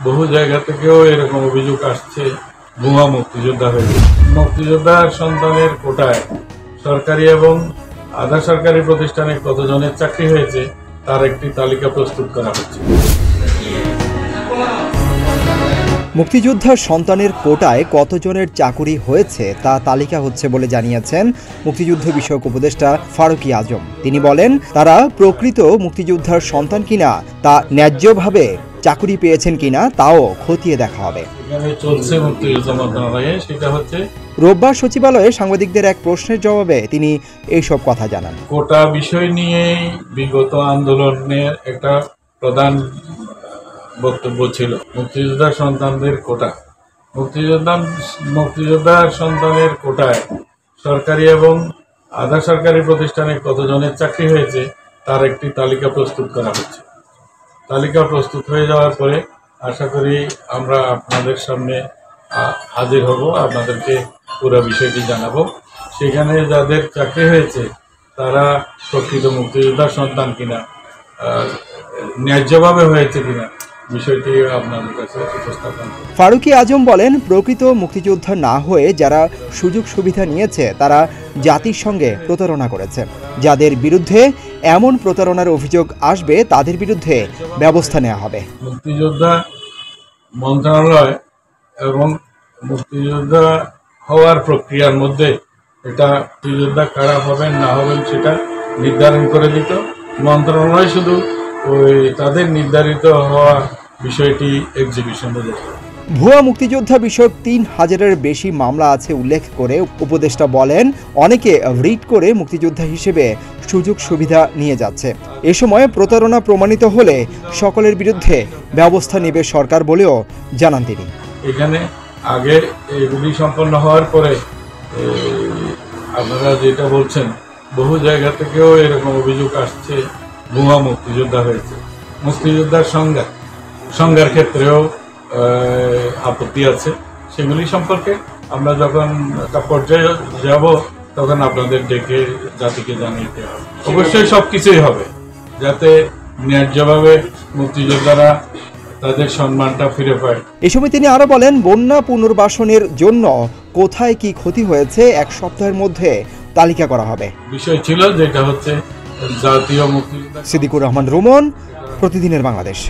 বহু জায়গা থেকেও এরকম অভিযোগ আসছে ভুয়া মুক্তিযোদ্ধা হয়েছে। মুক্তিযোদ্ধার সন্তানের কোটায় সরকারি এবং আধা সরকারি প্রতিষ্ঠানে কতজনের চাকরি হয়েছে তার একটি তালিকা প্রস্তুত করা হচ্ছে। মুক্তিযোদ্ধার সন্তানের কোটায় কতজনের চাকুরি হয়েছে তা তালিকা হচ্ছে বলে জানিয়েছেন মুক্তিযুদ্ধ বিষয়ক উপদেষ্টা ফারুকী আজম। তিনি বলেন, তারা প্রকৃত মুক্তিযোদ্ধার সন্তান কিনা তা ন্যায্যভাবে চাকুরি পেয়েছেন কিনা তাও খতিয়ে দেখা হবে। রোববার সচিবালয়ে সাংবাদিকদের এক প্রশ্নের জবাবে তিনি এইসব কথা জানান। কোটা বিষয় নিয়ে বিগত আন্দোলনের একটা প্রধান বক্তব্য ছিল মুক্তিযোদ্ধার সন্তানদের কোটা। মুক্তিযোদ্ধার সন্তানের কোটায় সরকারি এবং আধা সরকারি প্রতিষ্ঠানে কতজনের চাকরি হয়েছে তার একটি তালিকা প্রস্তুত করা হচ্ছে। তালিকা প্রস্তুত হয়ে যাওয়ার পরে আশা করি আমরা আপনাদের সামনে হাজির হব, আপনাদেরকে পুরো বিষয়টি জানাবো। সেখানে যাদের চাকরি হয়েছে তারা প্রকৃত মুক্তিযোদ্ধার সন্তান কিনা, ন্যায্যভাবে হয়েছে কিনা বিষয়টি আপনাদের কাছে উপস্থাপন। ফারুকী আজম বলেন, প্রকৃত মুক্তিযোদ্ধা না হয়ে যারা সুযোগ সুবিধা নিয়েছে তারা জাতির সঙ্গে প্রতারণা করেছে। যাদের বিরুদ্ধে এমন প্রতারণার অভিযোগ আসবে তাদের বিরুদ্ধে ব্যবস্থা নেওয়া হবে। মুক্তিযোদ্ধা মন্ত্রণালয় এবং মুক্তিযোদ্ধা হওয়ার প্রক্রিয়ার মধ্যে এটা মুক্তিযোদ্ধা কারা হবেন না হবেন সেটা নির্ধারণ করে দিত মন্ত্রণালয়। শুধু ওই তাদের নির্ধারিত হওয়া বিষয়টি এক্সিবিশনে দেখে। ভুয়া মুক্তিযোদ্ধা বিষয়ক ৩,০০০-এর বেশি মামলা আছে উল্লেখ করে উপদেষ্টা বলেন, অনেকে রিট করে মুক্তিযোদ্ধা হিসেবে সুযোগ সুবিধা নিয়ে যাচ্ছে। এ সময় প্রতারণা প্রমাণিত হলে সকলের বিরুদ্ধে ব্যবস্থা নেবে সরকার বলেও জানান তিনি। এখানে আগে এগুলি সম্পন্ন হওয়ার পরে আপনারা যেটা বলছেন বহু জায়গা থেকেও এরকম অভিযোগ আসছে ভুয়া মুক্তিযোদ্ধা হয়েছে। মুক্তিযোদ্ধার সংজ্ঞার ক্ষেত্রেও আপত্তি আছে। সেগুলি সম্পর্কে আমরা যখন একটা পর্যায়ে যাব তখন আপনাদের ডেকে জাতিকে জানিয়ে দেওয়া হবে। অবশ্যই সবকিছুই হবে যাতে ন্যায্যভাবে মুক্তিযোদ্ধারা তাদের সম্মানটা ফিরে পায়। এ সময় তিনি আরো বলেন, বন্যা পুনর্বাসনের জন্য কোথায় কি ক্ষতি হয়েছে ১ সপ্তাহের মধ্যে তালিকা করা হবে। বিষয় ছিল যেটা হচ্ছে জাতীয় মুক্তিযোদ্ধা। সিদ্দিকুর রহমান রুমন, প্রতিদিনের বাংলাদেশ।